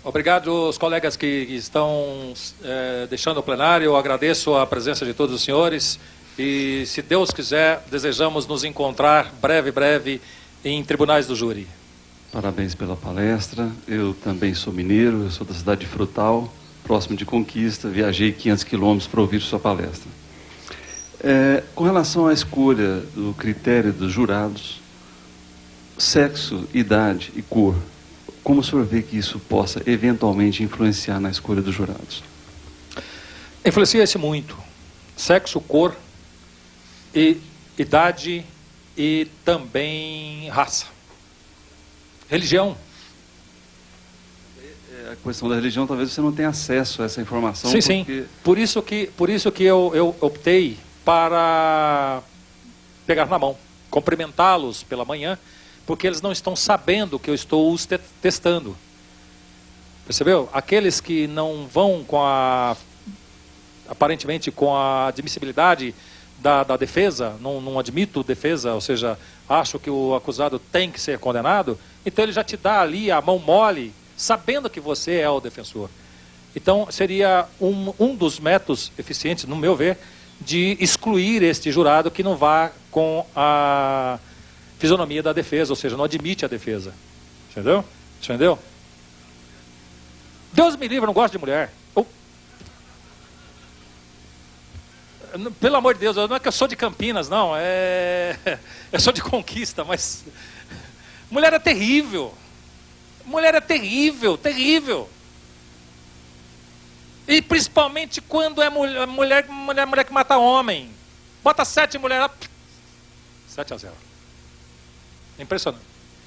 Obrigado aos colegas que estão deixando o plenário. Eu agradeço a presença de todos os senhores e, se Deus quiser, desejamos nos encontrar breve em tribunais do júri. Parabéns pela palestra. Eu também sou mineiro, eu sou da cidade de Frutal, próximo de Conquista. Viajei 500 quilômetros para ouvir sua palestra. Com relação à escolha do critério dos jurados, sexo, idade e cor, como o senhor vê que isso possa eventualmente influenciar na escolha dos jurados? Influencia-se muito. Sexo, cor, e idade e também raça. Religião. A questão da religião, talvez você não tenha acesso a essa informação. Sim, porque... sim. Por isso que eu optei para pegar na mão, cumprimentá-los pela manhã, porque eles não estão sabendo que eu estou os testando. Percebeu? Aqueles que não vão aparentemente com a admissibilidade da defesa, não admito defesa, ou seja, acho que o acusado tem que ser condenado, então ele já te dá ali a mão mole, sabendo que você é o defensor. Então seria um dos métodos eficientes, no meu ver, de excluir este jurado que não vá com a fisionomia da defesa, ou seja, não admite a defesa. Entendeu? Entendeu? Deus me livre, eu não gosto de mulher. Pelo amor de Deus, não é que eu sou de Campinas, não. Eu sou de Conquista, mas... Mulher é terrível. Mulher é terrível, terrível. E principalmente quando é mulher que mata homem. Bota 7 mulheres... 7-0. É impressionante.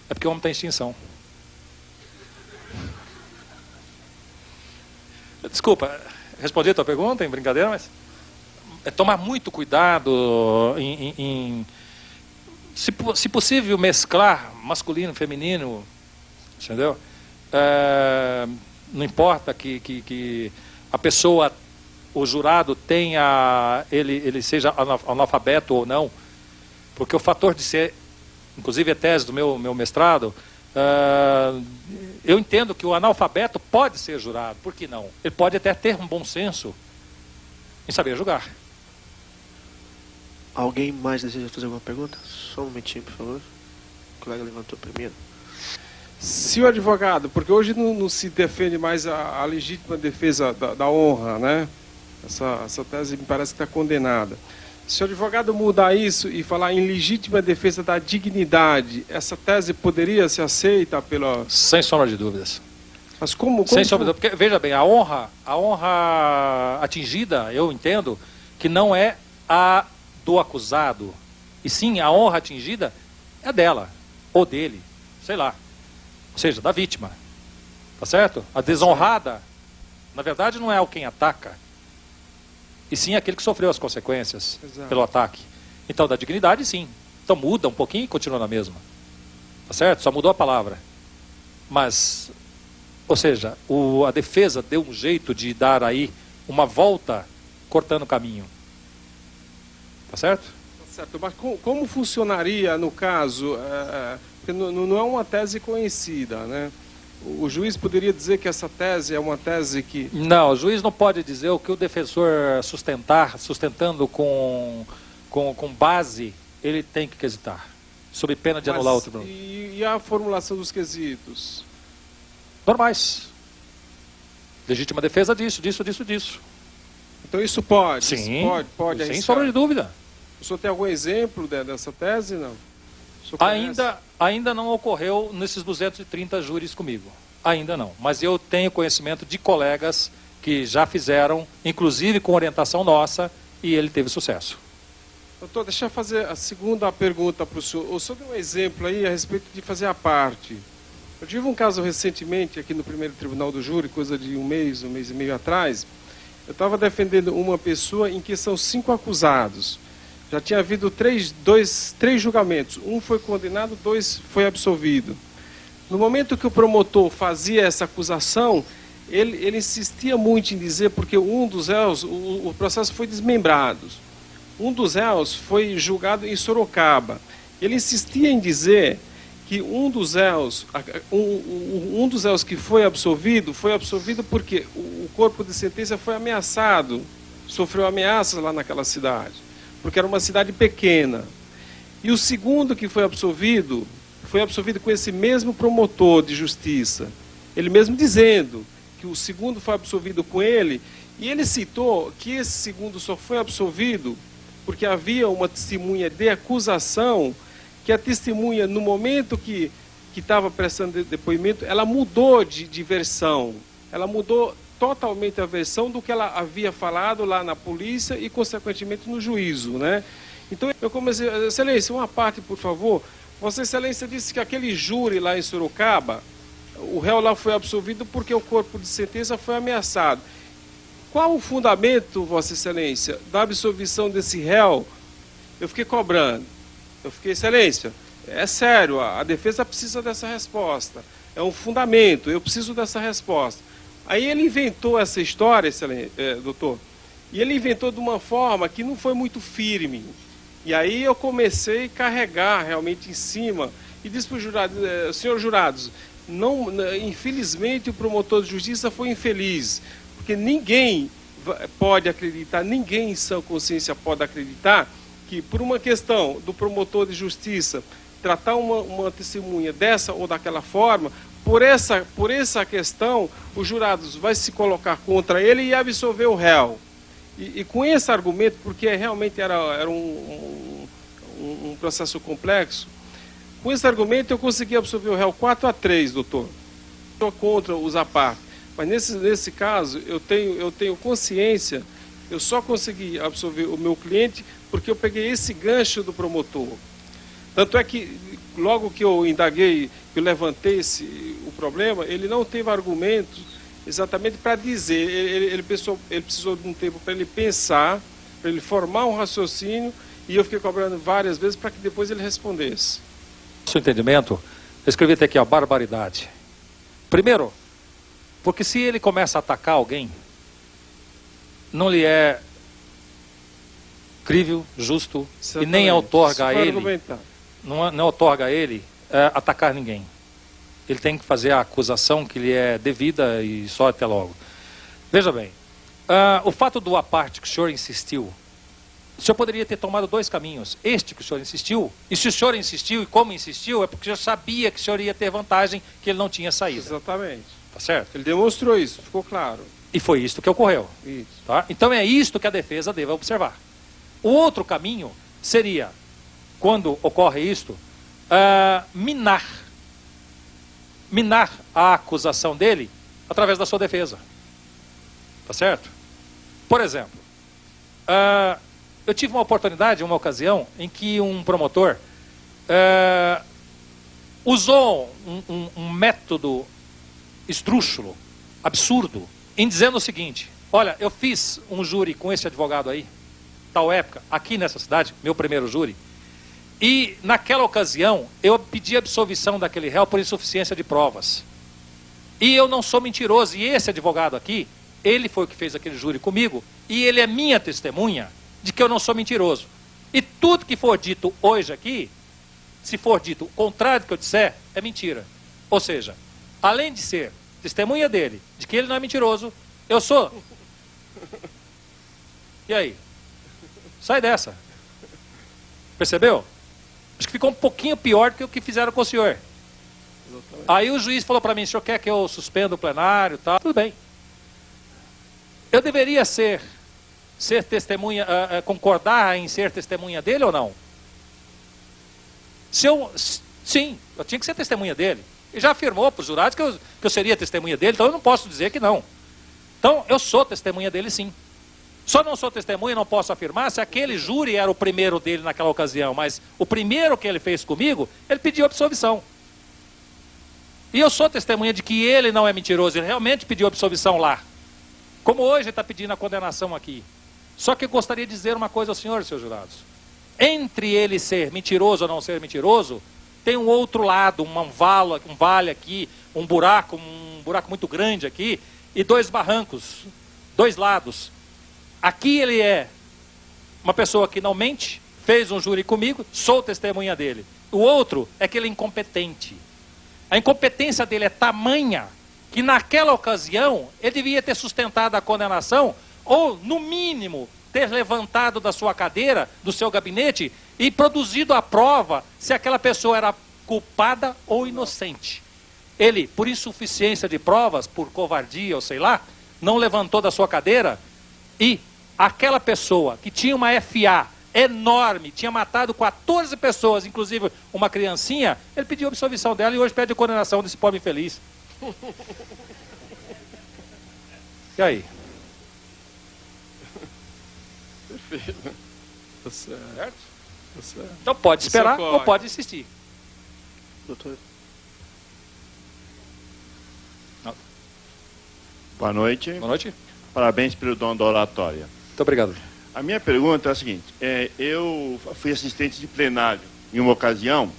É porque o homem está em extinção. Desculpa, respondi a tua pergunta em brincadeira, mas... É tomar muito cuidado se possível, mesclar masculino e feminino, entendeu? Não importa que a pessoa, o jurado tenha, ele seja analfabeto ou não, porque o fator de ser, inclusive a tese do meu mestrado, eu entendo que o analfabeto pode ser jurado, por que não? Ele pode até ter um bom senso em saber julgar. Alguém mais deseja fazer alguma pergunta? Só um momentinho, por favor. O colega levantou primeiro. Senhor advogado, porque hoje não se defende mais a legítima defesa da honra, né? Essa tese me parece que está condenada. Se o advogado mudar isso e falar em legítima defesa da dignidade, essa tese poderia ser aceita pela... Sem sombra de dúvidas. Mas como Sem sombra de dúvidas. Porque, veja bem, a honra atingida, eu entendo, que não é a do acusado, e sim a honra atingida é dela, ou dele, sei lá, ou seja, da vítima, tá certo? A desonrada, na verdade, não é o quem ataca, e sim aquele que sofreu as consequências. Exato. Pelo ataque. Então, da dignidade, sim. Então muda um pouquinho e continua na mesma, tá certo? Só mudou a palavra, mas, ou seja, a defesa deu um jeito de dar aí uma volta cortando o caminho. Tá certo? Tá certo. Mas como funcionaria no caso? Porque não é uma tese conhecida, né? O juiz poderia dizer que essa tese é uma tese que... Não, o juiz não pode dizer o que o defensor sustentando com base, ele tem que quesitar, sob pena de anular o tribunal. E a formulação dos quesitos? Normais. Legítima defesa disso. Então isso pode? Sim, pode sem sombra de dúvida. O senhor tem algum exemplo dessa tese, não? Ainda não ocorreu nesses 230 júris comigo. Ainda não. Mas eu tenho conhecimento de colegas que já fizeram, inclusive com orientação nossa, e ele teve sucesso. Doutor, deixa eu fazer a segunda pergunta para o senhor. O senhor deu um exemplo aí a respeito de fazer a parte. Eu tive um caso recentemente aqui no primeiro tribunal do júri, coisa de um mês e meio atrás. Eu estava defendendo uma pessoa em que são 5 acusados. Já tinha havido três julgamentos. Um foi condenado, 2 foi absolvido. No momento que o promotor fazia essa acusação, ele insistia muito em dizer, porque um dos réus, o processo foi desmembrado. Um dos réus foi julgado em Sorocaba. Ele insistia em dizer que que um dos réus que foi absolvido porque o corpo de sentença foi ameaçado, sofreu ameaças lá naquela cidade, porque era uma cidade pequena. E o segundo que foi absolvido com esse mesmo promotor de justiça, ele mesmo dizendo que o segundo foi absolvido com ele, e ele citou que esse segundo só foi absolvido porque havia uma testemunha de acusação, que a testemunha, no momento que estava prestando depoimento, ela mudou de versão. Ela mudou totalmente a versão do que ela havia falado lá na polícia e, consequentemente, no juízo, né? Então, eu comecei... Excelência, uma parte, por favor. Vossa Excelência disse que aquele júri lá em Sorocaba, o réu lá foi absolvido porque o corpo de sentença foi ameaçado. Qual o fundamento, Vossa Excelência, da absolvição desse réu? Eu fiquei cobrando. Eu fiquei, Excelência, é sério, a defesa precisa dessa resposta. É um fundamento, eu preciso dessa resposta. Aí ele inventou essa história, doutor, e ele inventou de uma forma que não foi muito firme. E aí eu comecei a carregar realmente em cima e disse para os jurados, senhores jurados, não, infelizmente o promotor de justiça foi infeliz, porque ninguém pode acreditar, ninguém em sã consciência pode acreditar que por uma questão do promotor de justiça tratar uma testemunha dessa ou daquela forma, por essa questão, os jurados vai se colocar contra ele e absolver o réu. E com esse argumento, porque realmente era um processo complexo, com esse argumento eu consegui absolver o réu 4-3, doutor. Estou contra os à parte. Mas nesse caso, eu tenho consciência, eu só consegui absolver o meu cliente porque eu peguei esse gancho do promotor. Tanto é que, logo que eu indaguei, que eu levantei o problema, ele não teve argumentos exatamente para dizer. Ele precisou de um tempo para ele pensar, para ele formar um raciocínio, e eu fiquei cobrando várias vezes para que depois ele respondesse. Seu entendimento, eu escrevi até aqui, ó, barbaridade. Primeiro, porque se ele começa a atacar alguém, não lhe é crível, justo, e nem outorga a ele, não outorga a ele atacar ninguém. Ele tem que fazer a acusação que lhe é devida e só até logo. Veja bem, o fato do à parte que o senhor insistiu, o senhor poderia ter tomado dois caminhos. Este que o senhor insistiu, e se o senhor insistiu e como insistiu, é porque o senhor sabia que o senhor ia ter vantagem, que ele não tinha saída. Exatamente. Tá certo? Ele demonstrou isso, ficou claro. E foi isto que ocorreu. Isso. Tá? Então é isto que a defesa deve observar. O outro caminho seria, quando ocorre isto, minar a acusação dele através da sua defesa. Tá certo? Por exemplo, eu tive uma oportunidade, uma ocasião, em que um promotor usou um método esdrúxulo, absurdo, em dizendo o seguinte: olha, eu fiz um júri com esse advogado aí, tal época, aqui nessa cidade, meu primeiro júri, e naquela ocasião eu pedi absolvição daquele réu por insuficiência de provas. E eu não sou mentiroso, e esse advogado aqui, ele foi o que fez aquele júri comigo, e ele é minha testemunha de que eu não sou mentiroso. E tudo que for dito hoje aqui, se for dito o contrário do que eu disser, é mentira. Ou seja, além de ser testemunha dele, de que ele não é mentiroso, eu sou. E aí? Sai dessa. Percebeu? Acho que ficou um pouquinho pior do que o que fizeram com o senhor. Exatamente. Aí o juiz falou para mim: o senhor quer que eu suspenda o plenário e tal? Tudo bem. Eu deveria ser testemunha, concordar em ser testemunha dele ou não? Sim, eu tinha que ser testemunha dele. Ele já afirmou para os jurados que eu seria testemunha dele, então eu não posso dizer que não. Então, eu sou testemunha dele, sim. Só não sou testemunha, não posso afirmar se aquele júri era o primeiro dele naquela ocasião, mas o primeiro que ele fez comigo, ele pediu absolvição. E eu sou testemunha de que ele não é mentiroso, ele realmente pediu absolvição lá. Como hoje ele está pedindo a condenação aqui. Só que eu gostaria de dizer uma coisa aos senhores, seus jurados. Entre ele ser mentiroso ou não ser mentiroso, tem um outro lado, um vale aqui, um buraco muito grande aqui, e dois barrancos, dois lados. Aqui ele é uma pessoa que não mente, fez um júri comigo, sou testemunha dele. O outro é que ele é incompetente. A incompetência dele é tamanha que naquela ocasião ele devia ter sustentado a condenação ou, no mínimo, ter levantado da sua cadeira, do seu gabinete e produzido a prova se aquela pessoa era culpada ou inocente. Ele, por insuficiência de provas, por covardia ou sei lá, não levantou da sua cadeira e aquela pessoa que tinha uma FA enorme, tinha matado 14 pessoas, inclusive uma criancinha, ele pediu a absolvição dela e hoje pede a condenação desse pobre infeliz. E aí? Perfeito. Tá certo. Tá certo. Então pode esperar Você ou pode insistir. Doutor. Boa noite. Boa noite. Parabéns pelo dom da oratória. Muito obrigado. A minha pergunta é a seguinte: eu fui assistente de plenário em uma ocasião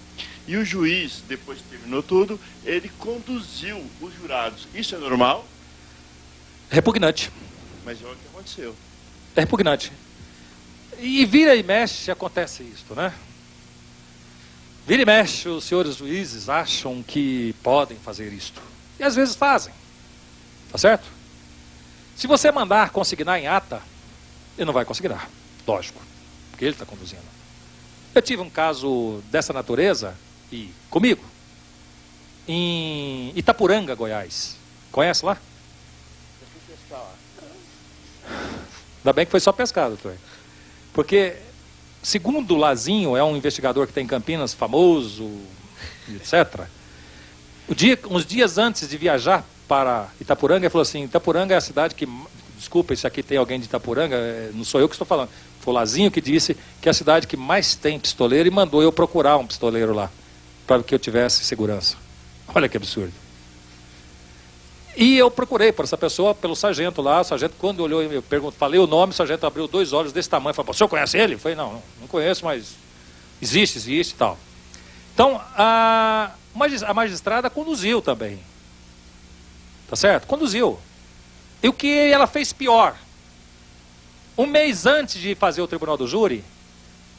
e o juiz, depois que terminou tudo, ele conduziu os jurados. Isso é normal? Repugnante. Mas é o que aconteceu. É repugnante. E vira e mexe acontece isso, né? Vira e mexe, os senhores juízes acham que podem fazer isto. E às vezes fazem. Tá certo? Se você mandar consignar em ata, ele não vai consignar. Lógico. Porque ele está conduzindo. Eu tive um caso dessa natureza, e comigo, em Itapuranga, Goiás. Conhece lá? Eu fui pescar lá. Ainda bem que foi só pescado, doutor. Porque, segundo o Lazinho, é um investigador que tem em Campinas, famoso, etc. Uns dias antes de viajar para Itapuranga, ele falou assim: Itapuranga é a cidade que... Desculpa, se aqui tem alguém de Itapuranga, não sou eu que estou falando. Foi o Lazinho que disse que é a cidade que mais tem pistoleiro e mandou eu procurar um pistoleiro lá, para que eu tivesse segurança. Olha que absurdo. E eu procurei por essa pessoa, pelo sargento lá. O sargento, quando olhou, eu falei o nome, o sargento abriu 2 olhos desse tamanho e falou: o senhor conhece ele? Eu falei: não conheço, mas existe e tal. Então, a magistrada conduziu também. Tá certo? Conduziu. E o que ela fez pior? Um mês antes de fazer o tribunal do júri,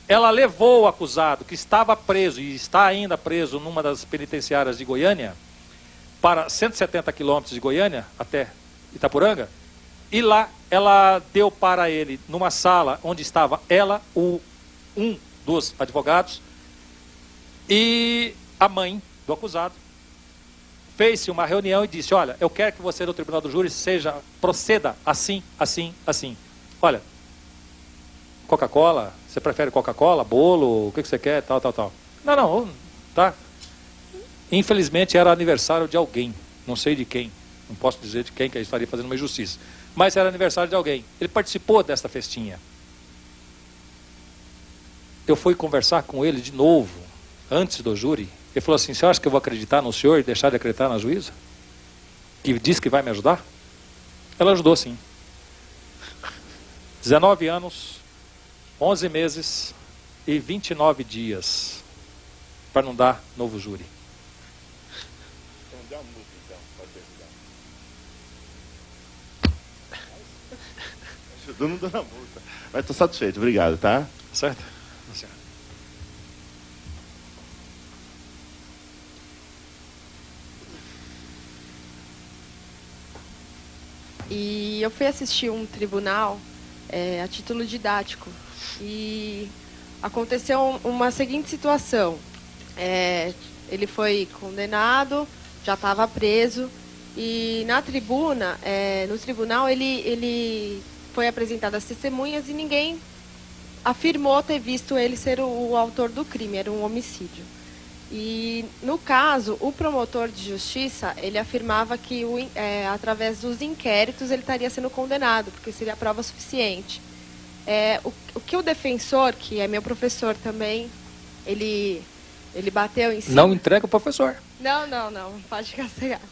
ela levou o acusado, que estava preso e está ainda preso numa das penitenciárias de Goiânia, para 170 quilômetros de Goiânia, até Itapuranga, e lá ela deu para ele, numa sala onde estava ela, um dos advogados, e a mãe do acusado, fez-se uma reunião e disse: olha, eu quero que você no tribunal do júri proceda assim, assim, assim. Olha, Coca-Cola, você prefere Coca-Cola, bolo, o que você quer, tal. Não, tá. Infelizmente era aniversário de alguém, não sei de quem, não posso dizer de quem, que eu estaria fazendo uma injustiça, mas era aniversário de alguém. Ele participou desta festinha. Eu fui conversar com ele de novo, antes do júri. Ele falou assim: você acha que eu vou acreditar no senhor e deixar de acreditar na juíza? Que diz que vai me ajudar? Ela ajudou sim. 19 anos, 11 meses e 29 dias para não dar novo júri. Então dá uma multa, então, pode ajudar. Ajudou, não dou na multa. Mas estou satisfeito, obrigado, tá? Certo? Tá certo. E eu fui assistir um tribunal a título didático. E aconteceu uma seguinte situação. Ele foi condenado, já estava preso. E na tribuna, no tribunal, ele foi apresentado as testemunhas e ninguém afirmou ter visto ele ser o autor do crime, era um homicídio. E, no caso, o promotor de justiça, ele afirmava que, através dos inquéritos, ele estaria sendo condenado, porque seria prova suficiente. O que o defensor, que é meu professor também, ele bateu em cima... Não entrega o professor. Não, pode ficar cegado.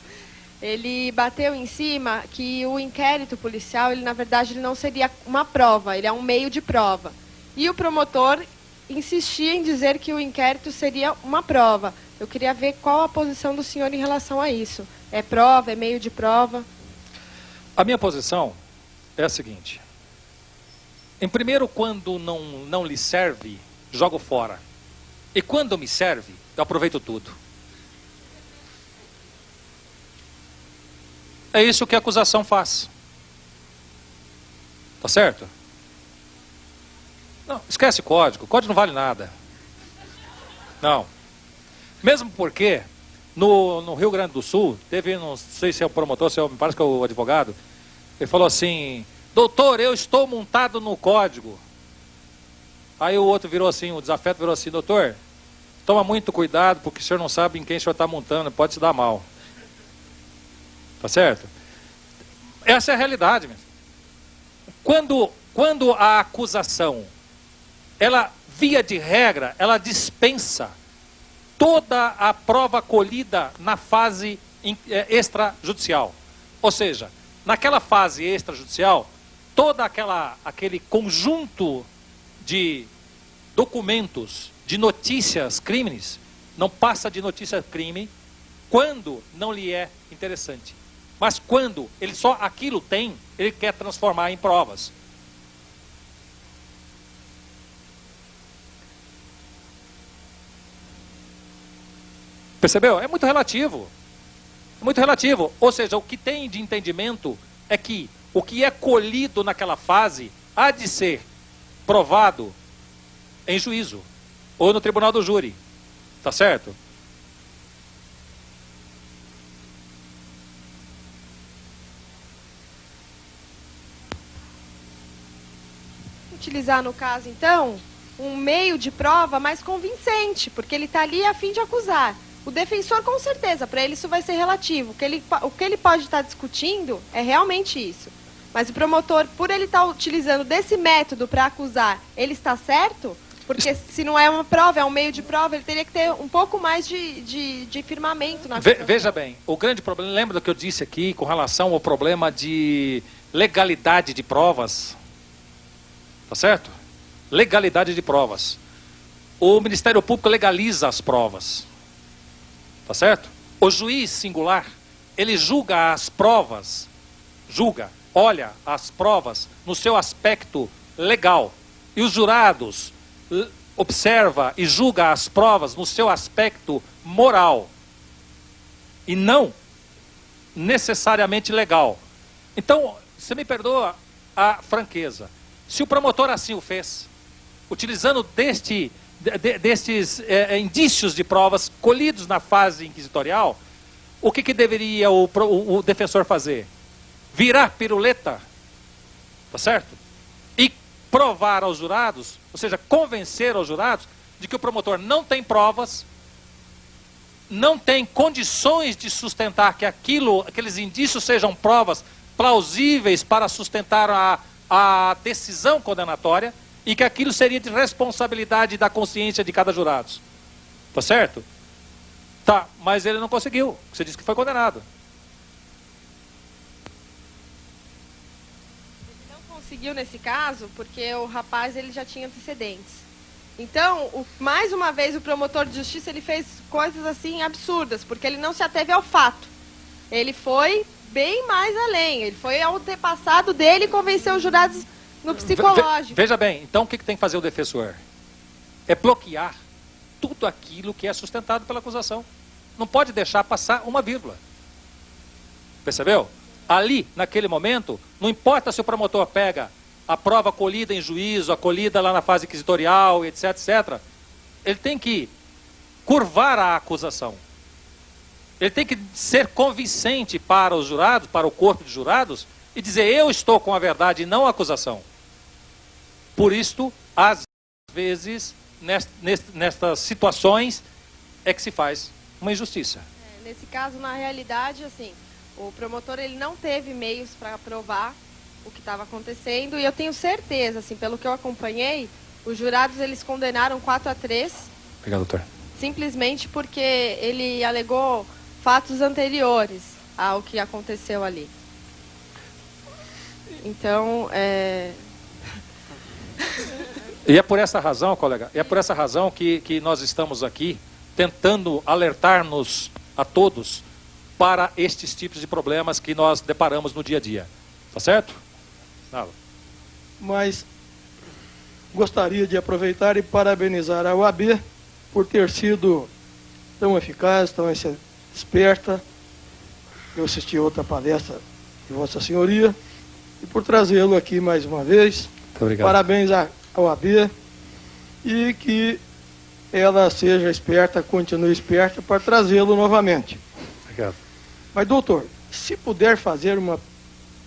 Ele bateu em cima que o inquérito policial, ele, na verdade, ele não seria uma prova, ele é um meio de prova. E o promotor insistia em dizer que o inquérito seria uma prova. Eu queria ver qual a posição do senhor em relação a isso. É prova, é meio de prova? A minha posição é a seguinte. Em primeiro, quando não lhe serve, jogo fora. E quando me serve, eu aproveito tudo. É isso que a acusação faz. Tá certo? Não, esquece código. Código não vale nada. Não. Mesmo porque, no Rio Grande do Sul, teve, não sei se é o promotor, se é, me parece que é o advogado, ele falou assim, doutor, eu estou montado no código. Aí o outro virou assim, o desafeto virou assim, doutor, toma muito cuidado, porque o senhor não sabe em quem o senhor está montando, pode se dar mal. Tá certo? Essa é a realidade, meu. Quando a acusação, ela, via de regra, ela dispensa toda a prova colhida na fase extrajudicial. Ou seja, naquela fase extrajudicial, todo aquele conjunto de documentos, de notícias, crimes, não passa de notícia crime quando não lhe é interessante. Mas quando ele só aquilo tem, ele quer transformar em provas. Percebeu? É muito relativo. É muito relativo. Ou seja, o que tem de entendimento é que o que é colhido naquela fase há de ser provado em juízo ou no tribunal do júri. Tá certo? Utilizar, no caso, então, um meio de prova mais convincente, porque ele está ali a fim de acusar. O defensor, com certeza, para ele isso vai ser relativo. O que ele pode estar discutindo é realmente isso. Mas o promotor, por ele estar utilizando desse método para acusar, ele está certo? Porque se não é uma prova, é um meio de prova, ele teria que ter um pouco mais de firmamento na acusação. Veja bem, o grande problema, lembra do que eu disse aqui com relação ao problema de legalidade de provas? Tá certo? Legalidade de provas. O Ministério Público legaliza as provas. Tá certo? O juiz singular, ele julga as provas, olha as provas no seu aspecto legal. E os jurados observa e julga as provas no seu aspecto moral. E não necessariamente legal. Então, você me perdoa a franqueza. Se o promotor assim o fez, utilizando destes indícios de provas colhidos na fase inquisitorial, o que deveria o defensor fazer? Virar piruleta, tá certo? E provar aos jurados, ou seja, convencer aos jurados de que o promotor não tem provas, não tem condições de sustentar que aqueles indícios sejam provas plausíveis para sustentar a decisão condenatória e que aquilo seria de responsabilidade da consciência de cada jurado. Tá certo? Tá, mas ele não conseguiu. Você disse que foi condenado. Ele não conseguiu nesse caso porque o rapaz ele já tinha antecedentes. Então, mais uma vez, o promotor de justiça ele fez coisas assim absurdas, porque ele não se ateve ao fato. Ele foi bem mais além. Ele foi ao antepassado dele e convenceu os jurados no psicológico. Veja bem, então o que tem que fazer o defensor? É bloquear tudo aquilo que é sustentado pela acusação. Não pode deixar passar uma vírgula. Percebeu? Ali, naquele momento, não importa se o promotor pega a prova colhida em juízo, a colhida lá na fase inquisitorial, etc, etc. Ele tem que curvar a acusação. Ele tem que ser convincente para os jurados, para o corpo de jurados, e dizer, eu estou com a verdade e não a acusação. Por isto, às vezes, nestas situações, é que se faz uma injustiça. Nesse caso, na realidade, assim, o promotor ele não teve meios para provar o que estava acontecendo, e eu tenho certeza, assim, pelo que eu acompanhei, os jurados eles condenaram 4-3. Obrigado, doutor. Simplesmente porque ele alegou fatos anteriores ao que aconteceu ali. Então, E é por essa razão, colega, é por essa razão que nós estamos aqui tentando alertar-nos a todos para estes tipos de problemas que nós deparamos no dia a dia. Tá certo? Nada. Mas gostaria de aproveitar e parabenizar a OAB por ter sido tão eficaz, tão esperta. Eu assisti a outra palestra de Vossa Senhoria e por trazê-lo aqui mais uma vez. Muito obrigado. Parabéns à OAB e que ela seja esperta, continue esperta para trazê-lo novamente. Obrigado. Mas, doutor, se puder fazer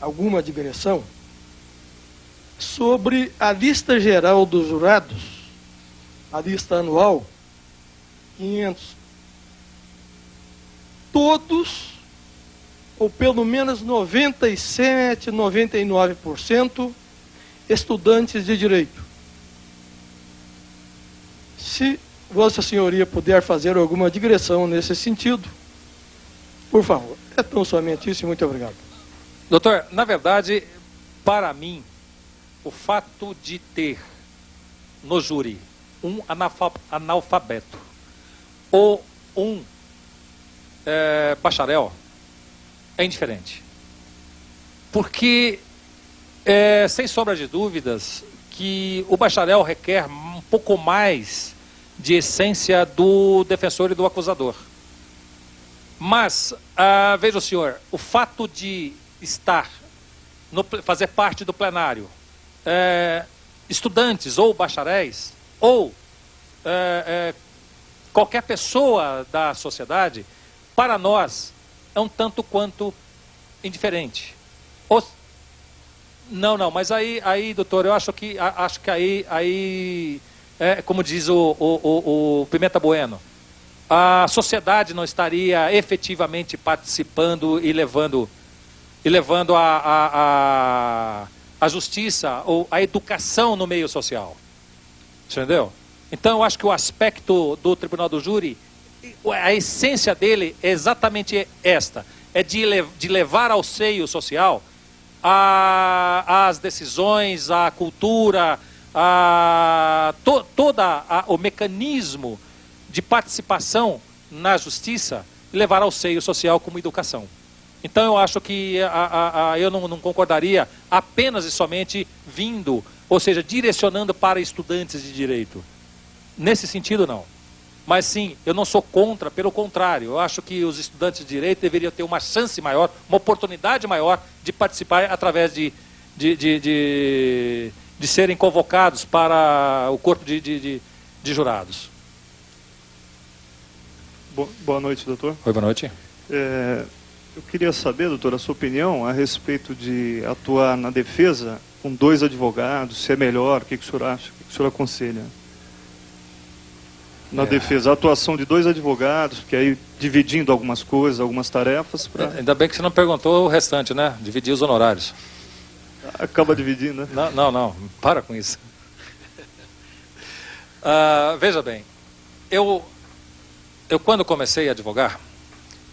alguma digressão sobre a lista geral dos jurados, a lista anual, 500, todos, ou pelo menos 97, 99%, estudantes de direito. Se Vossa Senhoria puder fazer alguma digressão nesse sentido, por favor. É tão somente isso e muito obrigado. Doutor, na verdade, para mim, o fato de ter no júri um analfabeto ou um bacharel é indiferente. Porque, sem sombra de dúvidas, que o bacharel requer um pouco mais de essência do defensor e do acusador. Mas, veja o senhor, o fato de estar, fazer parte do plenário, estudantes ou bacharéis, ou qualquer pessoa da sociedade, para nós, é um tanto quanto indiferente. Não, mas aí, doutor, eu acho que aí como diz o Pimenta Bueno, a sociedade não estaria efetivamente participando e levando a justiça ou a educação no meio social. Entendeu? Então, eu acho que o aspecto do Tribunal do Júri, a essência dele é exatamente esta, é de levar ao seio social as decisões, a cultura, todo o mecanismo de participação na justiça e levar ao seio social como educação. Então eu acho que eu não concordaria apenas e somente vindo, ou seja, direcionando para estudantes de direito. Nesse sentido, não. Mas sim, eu não sou contra, pelo contrário, eu acho que os estudantes de direito deveriam ter uma chance maior, uma oportunidade maior de participar através de serem convocados para o corpo de jurados. Boa noite, doutor. Oi, boa noite. Eu queria saber, doutor, a sua opinião a respeito de atuar na defesa com 2 advogados, se é melhor, o que o senhor acha, o que o senhor aconselha? Na defesa, a atuação de 2 advogados, porque aí dividindo algumas coisas, algumas tarefas. Ainda bem que você não perguntou o restante, né? Dividir os honorários. Acaba dividindo, né? Não, para com isso. Veja bem, eu quando comecei a advogar,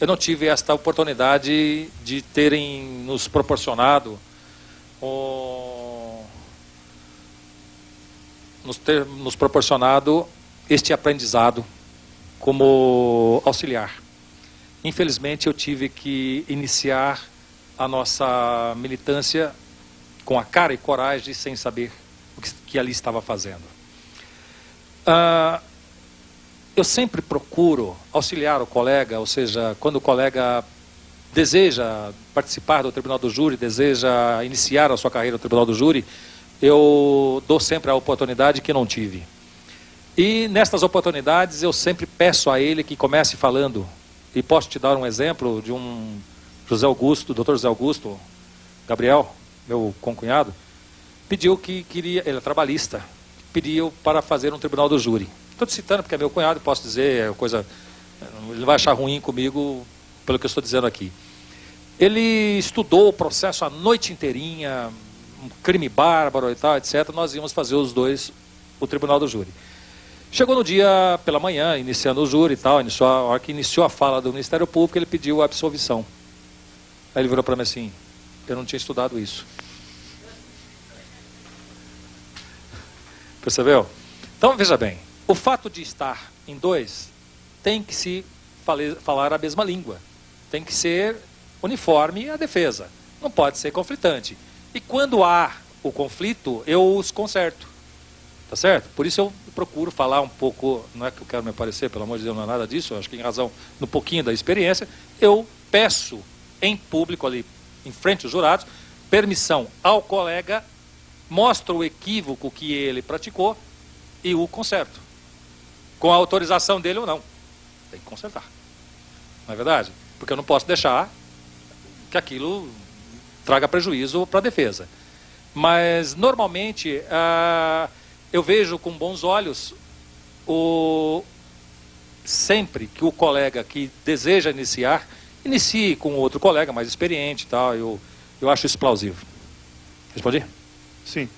eu não tive esta oportunidade de terem nos proporcionado este aprendizado como auxiliar. Infelizmente, eu tive que iniciar a nossa militância com a cara e coragem, sem saber o que ali estava fazendo. Eu sempre procuro auxiliar o colega, ou seja, quando o colega deseja participar do Tribunal do Júri, deseja iniciar a sua carreira no Tribunal do Júri, eu dou sempre a oportunidade que não tive. E nestas oportunidades eu sempre peço a ele que comece falando, e posso te dar um exemplo de um Dr. José Augusto Gabriel, meu concunhado, pediu que queria, ele é trabalhista, pediu para fazer um Tribunal do Júri. Estou te citando porque é meu cunhado, posso dizer, ele não vai achar ruim comigo pelo que eu estou dizendo aqui. Ele estudou o processo a noite inteirinha, um crime bárbaro e tal, etc. Nós íamos fazer os 2 o Tribunal do Júri. Chegou no dia pela manhã, iniciando o júri e tal, a hora que iniciou a fala do Ministério Público, ele pediu a absolvição. Aí ele virou para mim assim, eu não tinha estudado isso. Percebeu? Então, veja bem, o fato de estar em 2 tem que se falar a mesma língua. Tem que ser uniforme a defesa. Não pode ser conflitante. E quando há o conflito, eu os conserto. Tá certo? Por isso eu procuro falar um pouco, não é que eu quero me aparecer, pelo amor de Deus, não é nada disso, eu acho que em razão, no pouquinho da experiência, eu peço em público ali, em frente aos jurados, permissão ao colega, mostro o equívoco que ele praticou e o conserto. Com a autorização dele ou não. Tem que consertar. Não é verdade? Porque eu não posso deixar que aquilo traga prejuízo para a defesa. Mas, normalmente, eu vejo com bons olhos sempre que o colega que deseja iniciar, inicie com outro colega mais experiente e tal. Eu acho isso plausível. Respondi? Sim.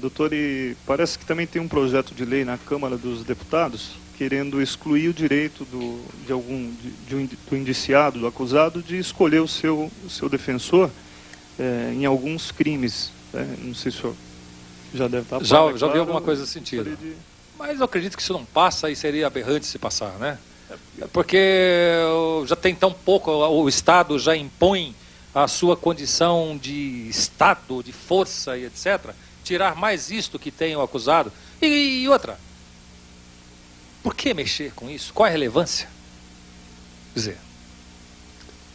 Doutor, e parece que também tem um projeto de lei na Câmara dos Deputados querendo excluir o direito do indiciado, do acusado, de escolher o seu defensor em alguns crimes. Não sei se o senhor já deve estar... Já vi alguma coisa nesse sentido. Mas eu acredito que isso não passa e seria aberrante se passar, né? Porque já tem tão pouco, o Estado já impõe a sua condição de Estado, de força e etc., tirar mais isto que tem o acusado. E outra, por que mexer com isso? Qual é a relevância? Quer dizer,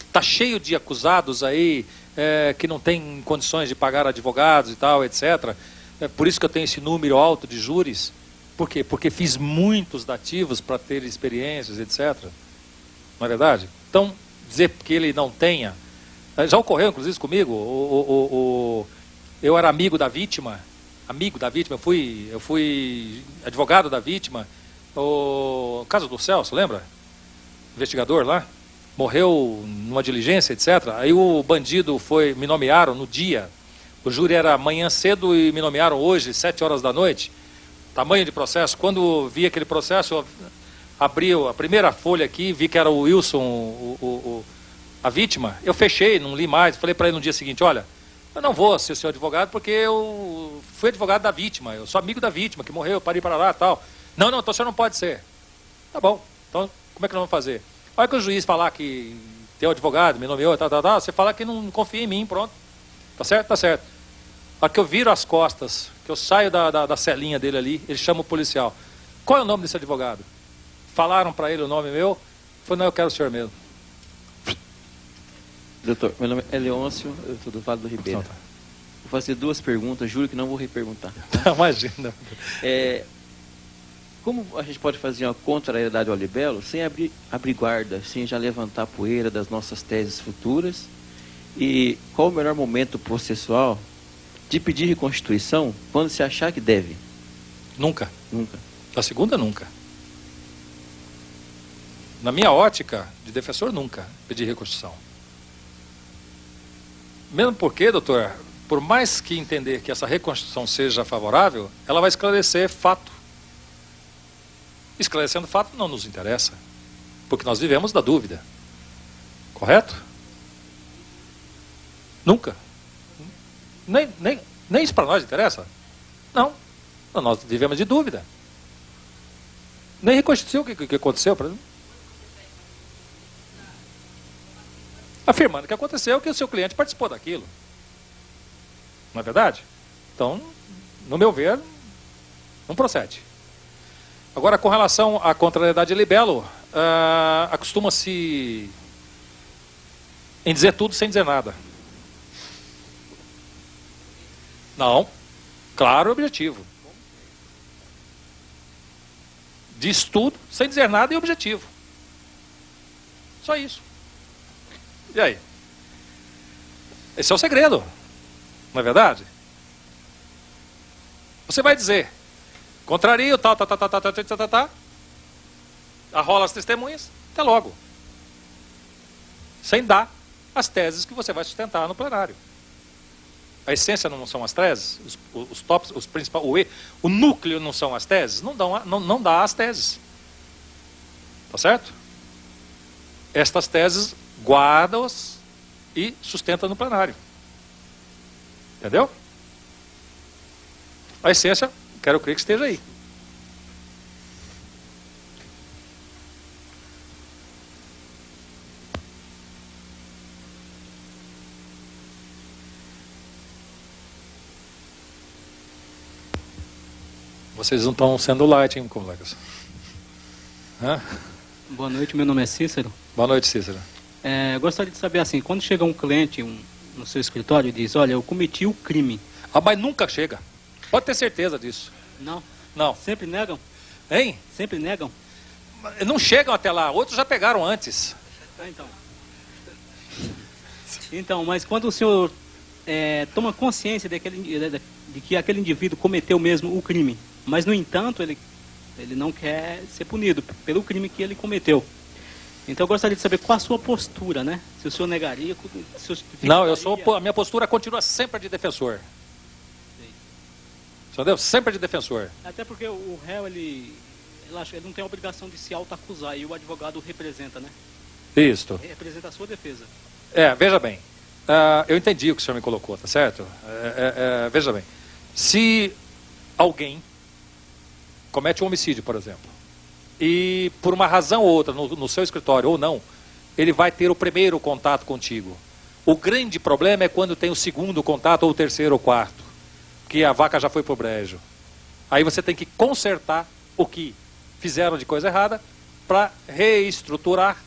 está cheio de acusados aí que não têm condições de pagar advogados e tal, etc. É por isso que eu tenho esse número alto de júris. Por quê? Porque fiz muitos dativos para ter experiências, etc. Não é verdade? Então, dizer que ele não tenha... Já ocorreu, inclusive, comigo. Eu era amigo da vítima, eu fui advogado da vítima. O caso do Celso, lembra? Investigador lá. Morreu numa diligência, etc. Aí o bandido me nomearam no dia. O júri era amanhã cedo e me nomearam hoje, 7 horas da noite. Tamanho de processo. Quando vi aquele processo, eu abri a primeira folha aqui, vi que era o Wilson, a vítima. Eu fechei, não li mais. Falei para ele no dia seguinte, olha, eu não vou ser seu advogado porque eu fui advogado da vítima. Eu sou amigo da vítima que morreu, parei para lá e tal. Não, então o senhor não pode ser. Tá bom, então como é que nós vamos fazer? A hora que o juiz falar que tem um advogado, me nomeou, você fala que não confia em mim, pronto. Tá certo? Tá certo. A hora que eu viro as costas, que eu saio da celinha dele ali, ele chama o policial. Qual é o nome desse advogado? Falaram para ele o nome meu, eu falei, não, eu quero o senhor mesmo. Doutor, meu nome é Leôncio, eu sou do Vale do Ribeira. Então, tá. Vou fazer 2 perguntas, juro que não vou reperguntar. Imagina. Como a gente pode fazer uma contrariedade ao libelo sem abrir guarda, sem já levantar a poeira das nossas teses futuras? E qual o melhor momento processual de pedir reconstituição quando se achar que deve? Nunca. Nunca. A segunda, nunca. Na minha ótica de defensor, nunca pedir reconstituição. Mesmo porque, doutor, por mais que entender que essa reconstituição seja favorável, ela vai esclarecer fato. Esclarecendo fato não nos interessa, porque nós vivemos da dúvida. Correto? Nunca. Nem isso para nós interessa? Não. Nós vivemos de dúvida. Nem reconstituiu o que aconteceu. Afirmando que aconteceu, que o seu cliente participou daquilo. Não é verdade? Então, no meu ver, não procede. Agora, com relação à contrariedade de libelo, acostuma-se em dizer tudo sem dizer nada. Não. Claro e objetivo. Diz tudo sem dizer nada e objetivo. Só isso. E aí? Esse é o segredo. Não é verdade? Você vai dizer, contrario, arrola as testemunhas, até logo. Sem dar as teses que você vai sustentar no plenário. A essência não são as teses, os tops, os principais, o núcleo não são as teses, não dá as teses. Tá certo? Estas teses guarda-os e sustenta no plenário. Entendeu? A essência, quero crer que esteja aí. Vocês não estão sendo light, hein, colegas? Hã? Boa noite, meu nome é Cícero. Boa noite, Cícero. Eu gostaria de saber assim, quando chega um cliente no seu escritório e diz, olha, eu cometi o crime. Ah, mas nunca chega. Pode ter certeza disso. Não? Não. Sempre negam? Hein? Sempre negam? Não chegam até lá, outros já pegaram antes. Então, mas quando o senhor toma consciência de que aquele indivíduo cometeu mesmo o crime, mas no entanto ele não quer ser punido pelo crime que ele cometeu. Então eu gostaria de saber qual a sua postura, né? Se o senhor negaria... Se o senhor não, a minha postura continua sempre de defensor. Entendeu? Sempre de defensor. Até porque o réu, ele não tem a obrigação de se auto-acusar, e o advogado representa, né? Isso. Representa a sua defesa. Veja bem. Eu entendi o que o senhor me colocou, tá certo? Veja bem. Se alguém comete um homicídio, por exemplo, e por uma razão ou outra, no seu escritório ou não, ele vai ter o primeiro contato contigo. O grande problema é quando tem o segundo contato, ou o terceiro ou quarto, que a vaca já foi pro brejo. Aí você tem que consertar o que fizeram de coisa errada para reestruturar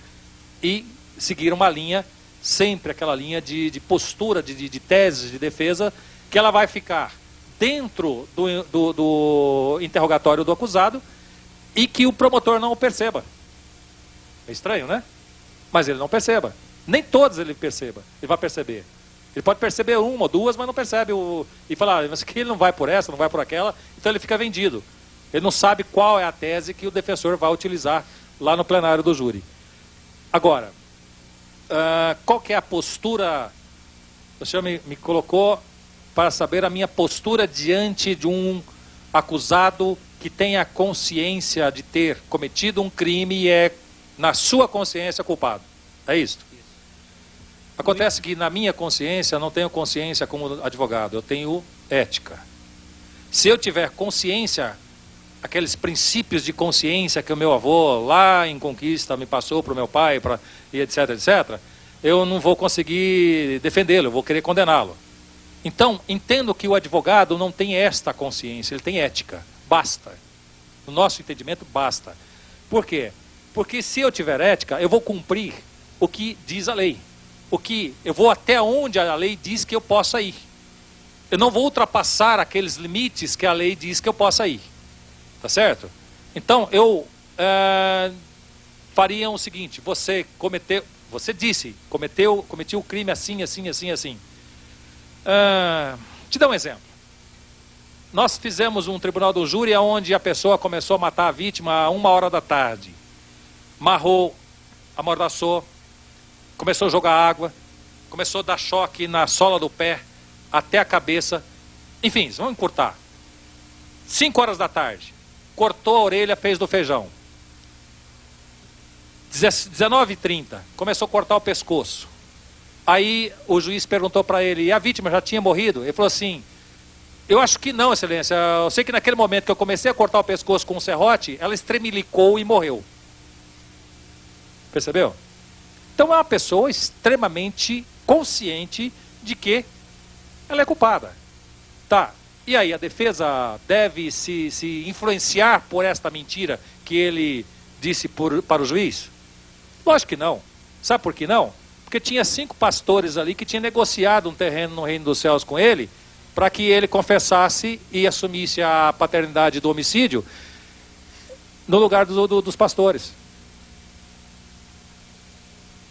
e seguir uma linha, sempre aquela linha de postura, de teses de defesa, que ela vai ficar dentro do interrogatório do acusado e que o promotor não o perceba. É estranho, né? Mas ele não perceba. Nem todos ele perceba. Ele vai perceber. Ele pode perceber uma ou duas, mas não percebe e falar, mas que ele não vai por essa, não vai por aquela, então ele fica vendido. Ele não sabe qual é a tese que o defensor vai utilizar lá no plenário do júri. Agora, qual que é a postura? O senhor me colocou para saber a minha postura diante de um acusado que tem a consciência de ter cometido um crime e é, na sua consciência, culpado. É isso? Acontece que na minha consciência, eu não tenho consciência como advogado, eu tenho ética. Se eu tiver consciência, aqueles princípios de consciência que o meu avô lá em Conquista me passou para o meu pai, e etc, etc, eu não vou conseguir defendê-lo, eu vou querer condená-lo. Então, entendo que o advogado não tem esta consciência, ele tem ética. Basta. No nosso entendimento, basta. Por quê? Porque se eu tiver ética, eu vou cumprir o que diz a lei. Eu vou até onde a lei diz que eu possa ir. Eu não vou ultrapassar aqueles limites que a lei diz que eu possa ir. Tá certo? Então, eu faria o seguinte, você cometeu o crime assim, assim, assim, assim. Te dar um exemplo. Nós fizemos um tribunal do júri onde a pessoa começou a matar a vítima a 1h da tarde. Marrou, amordaçou, começou a jogar água, começou a dar choque na sola do pé até a cabeça. Enfim, vamos encurtar. 5h da tarde, cortou a orelha, fez do feijão. 19h30, começou a cortar o pescoço. Aí o juiz perguntou para ele, e a vítima já tinha morrido? Ele falou assim, eu acho que não, excelência, eu sei que naquele momento que eu comecei a cortar o pescoço com um serrote, ela estremilicou e morreu. Percebeu? Então é uma pessoa extremamente consciente de que ela é culpada. Tá, e aí a defesa deve se influenciar por esta mentira que ele disse para o juiz? Lógico que não. Sabe por que não? Porque tinha 5 pastores ali que tinham negociado um terreno no reino dos céus com ele, para que ele confessasse e assumisse a paternidade do homicídio no lugar dos pastores.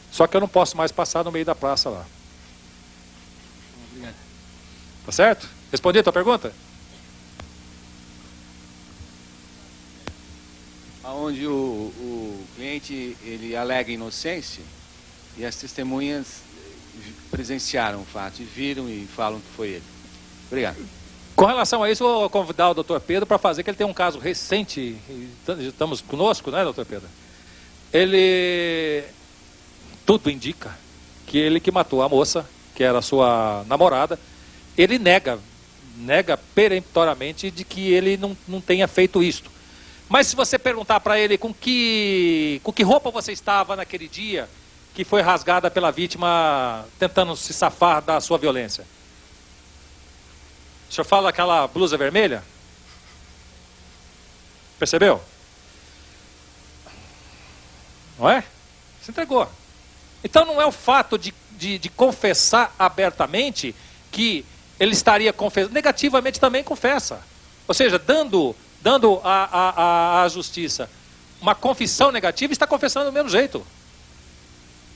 Só que eu não posso mais passar no meio da praça lá. Obrigado. Tá certo? Respondi a tua pergunta? Onde o cliente ele alega inocência e as testemunhas presenciaram o fato e viram e falam que foi ele. Obrigado. Com relação a isso, eu vou convidar o doutor Pedro para fazer, que ele tem um caso recente, estamos conosco, né, doutor Pedro? Tudo indica que ele que matou a moça, que era sua namorada, ele nega peremptoriamente de que ele não tenha feito isto. Mas se você perguntar para ele com que roupa você estava naquele dia que foi rasgada pela vítima tentando se safar da sua violência. O senhor fala daquela blusa vermelha? Percebeu? Não é? Se entregou. Então não é o fato de confessar abertamente que ele estaria confessando. Negativamente também confessa. Ou seja, dando à justiça uma confissão negativa, está confessando do mesmo jeito.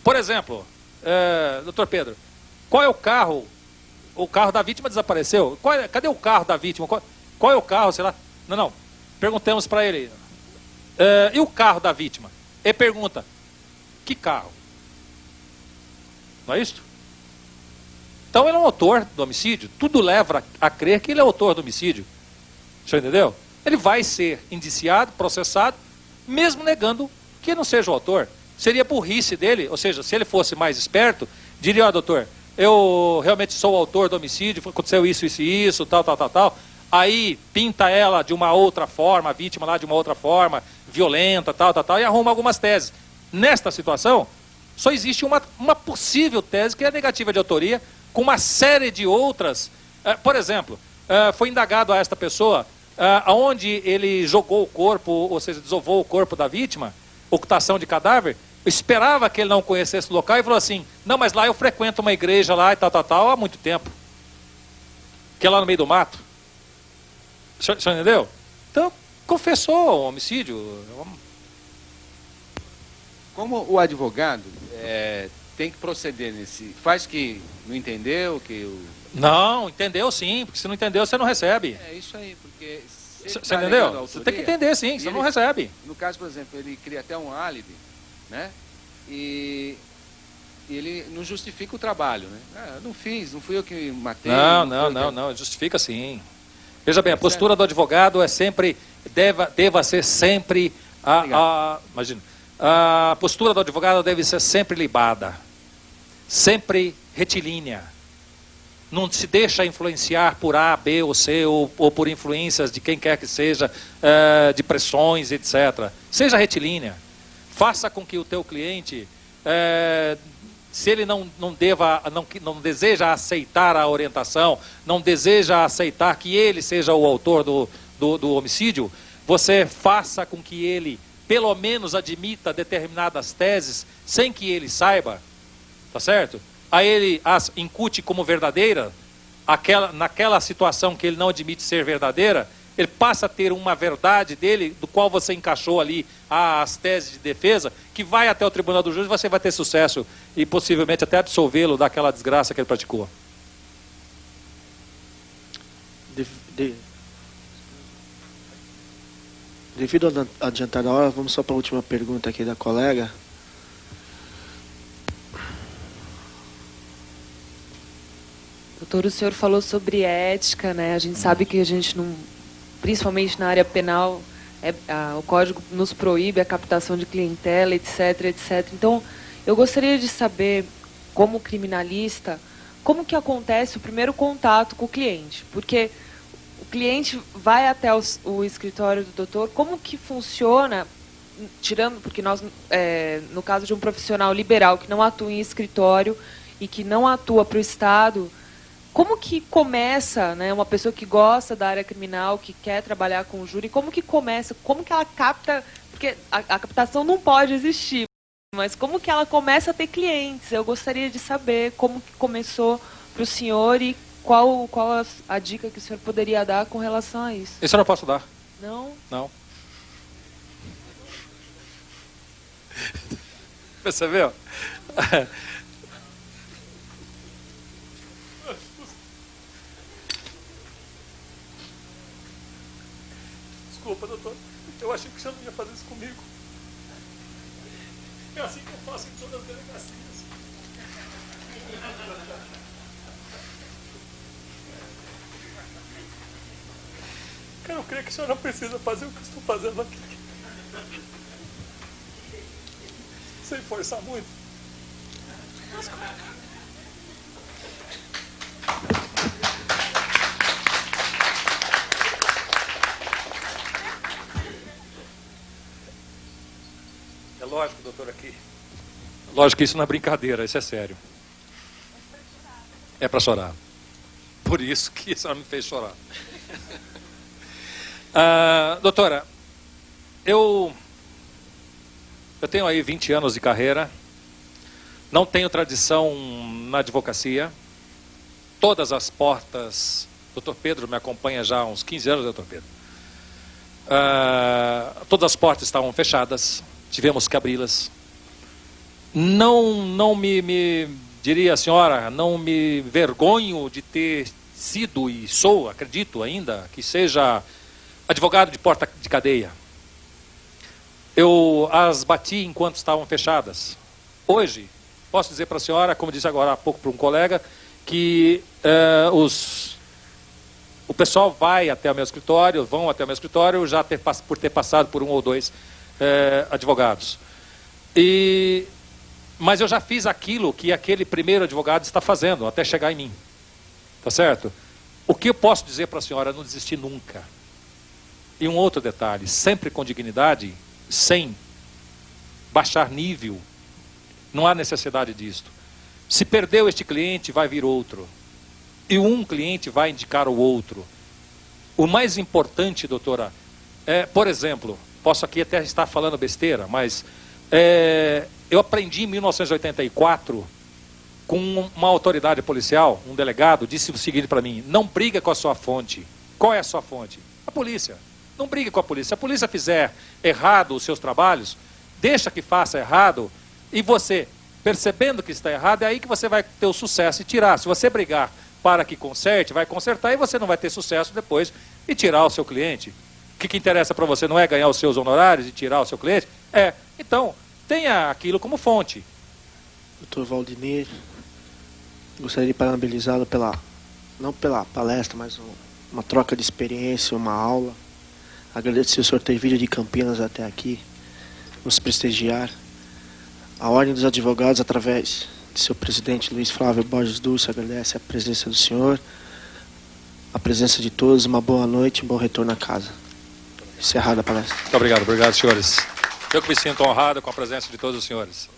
Por exemplo, doutor Pedro, qual é o carro? O carro da vítima desapareceu. Cadê o carro da vítima? Qual é o carro, sei lá? Não. Perguntamos para ele. E o carro da vítima? Ele pergunta, que carro? Não é isso? Então ele é um autor do homicídio. Tudo leva a crer que ele é autor do homicídio. Você entendeu? Ele vai ser indiciado, processado, mesmo negando que não seja o autor. Seria burrice dele, ou seja, se ele fosse mais esperto, diria, ó, doutor, eu realmente sou o autor do homicídio, aconteceu isso, tal. Aí pinta ela de uma outra forma, a vítima lá de uma outra forma, violenta, tal, e arruma algumas teses. Nesta situação, só existe uma possível tese, que é a negativa de autoria, com uma série de outras. Por exemplo, foi indagado a esta pessoa aonde ele jogou o corpo, ou seja, desovou o corpo da vítima, ocultação de cadáver. Eu esperava que ele não conhecesse o local e falou assim, não, mas lá eu frequento uma igreja lá e tal, há muito tempo. Que é lá no meio do mato. O senhor entendeu? Então, confessou o homicídio. Como o advogado tem que proceder nesse... Faz que não entendeu, que o... Não, entendeu sim, porque se não entendeu, você não recebe. É isso aí, porque... Você entendeu? Autoria, você tem que entender sim, você não recebe. No caso, por exemplo, ele cria até um álibi, né? E ele não justifica o trabalho, né? Não fui eu que matei. Não, justifica sim. Veja bem, a postura do advogado é sempre, deva ser sempre, imagina, a postura do advogado deve ser sempre libada, sempre retilínea. Não se deixa influenciar por A, B ou C, ou por influências de quem quer que seja, de pressões, etc. Seja retilínea. Faça com que o teu cliente, se ele não deseja aceitar a orientação, não deseja aceitar que ele seja o autor do homicídio, você faça com que ele, pelo menos, admita determinadas teses, sem que ele saiba, tá certo? A ele as incute como verdadeira, naquela situação que ele não admite ser verdadeira, ele passa a ter uma verdade dele, do qual você encaixou ali as teses de defesa, que vai até o tribunal do júri e você vai ter sucesso e possivelmente até absolvê-lo daquela desgraça que ele praticou. Devido ao adiantar da hora, vamos só para a última pergunta aqui da colega. Doutor, o senhor falou sobre ética, né? A gente sabe que a gente não, principalmente na área penal, o código nos proíbe a captação de clientela, etc. Então, eu gostaria de saber, como criminalista, como que acontece o primeiro contato com o cliente? Porque o cliente vai até o escritório do doutor, como que funciona, tirando, porque nós, no caso de um profissional liberal que não atua em escritório e que não atua para o Estado, como que começa, né, uma pessoa que gosta da área criminal, que quer trabalhar com o júri, como que começa, como que ela capta, porque a captação não pode existir, mas como que ela começa a ter clientes? Eu gostaria de saber como que começou para o senhor e qual a dica que o senhor poderia dar com relação a isso. Isso eu não posso dar. Não? Não. Percebeu? Desculpa, doutor. Eu achei que o senhor não ia fazer isso comigo. É assim que eu faço em todas as delegacias. Cara, eu creio que o senhor não precisa fazer o que eu estou fazendo aqui. Sem forçar muito. É lógico, doutor, aqui. Lógico que isso não é brincadeira, isso é sério. É para chorar. Por isso que isso me fez chorar. Doutora, eu tenho aí 20 anos de carreira, não tenho tradição na advocacia, todas as portas, doutor Pedro me acompanha já há uns 15 anos, doutor Pedro, todas as portas estavam fechadas, tivemos que abri-las. Não me diria a senhora, não me vergonho de ter sido e sou, acredito ainda, que seja advogado de porta de cadeia. Eu as bati enquanto estavam fechadas. Hoje, posso dizer para a senhora, como disse agora há pouco para um colega, que o pessoal vai até o meu escritório, vão até o meu escritório, já por ter passado por um ou dois advogados. Mas eu já fiz aquilo que aquele primeiro advogado está fazendo, até chegar em mim. Tá certo? O que eu posso dizer para a senhora? Não desistir nunca. E um outro detalhe, sempre com dignidade, sem baixar nível. Não há necessidade disto. Se perdeu este cliente, vai vir outro. E um cliente vai indicar o outro. O mais importante, doutora, por exemplo, posso aqui até estar falando besteira, mas eu aprendi em 1984, com uma autoridade policial, um delegado, disse o seguinte para mim: não briga com a sua fonte. Qual é a sua fonte? A polícia. Não brigue com a polícia. Se a polícia fizer errado os seus trabalhos, deixa que faça errado, e você, percebendo que está errado, é aí que você vai ter o sucesso e tirar. Se você brigar para que conserte, vai consertar, e você não vai ter sucesso depois e tirar o seu cliente. O que interessa para você não é ganhar os seus honorários e tirar o seu cliente? Então, tenha aquilo como fonte. Doutor Valdinei, gostaria de parabenizá-lo não pela palestra, mas uma troca de experiência, uma aula. Agradecer o senhor ter vindo de Campinas até aqui, nos prestigiar. A Ordem dos Advogados, através de seu presidente Luiz Flávio Borges Dulce, agradece a presença do senhor, a presença de todos. Uma boa noite, um bom retorno à casa. Encerrada a palestra. Muito obrigado, senhores. Eu que me sinto honrado com a presença de todos os senhores.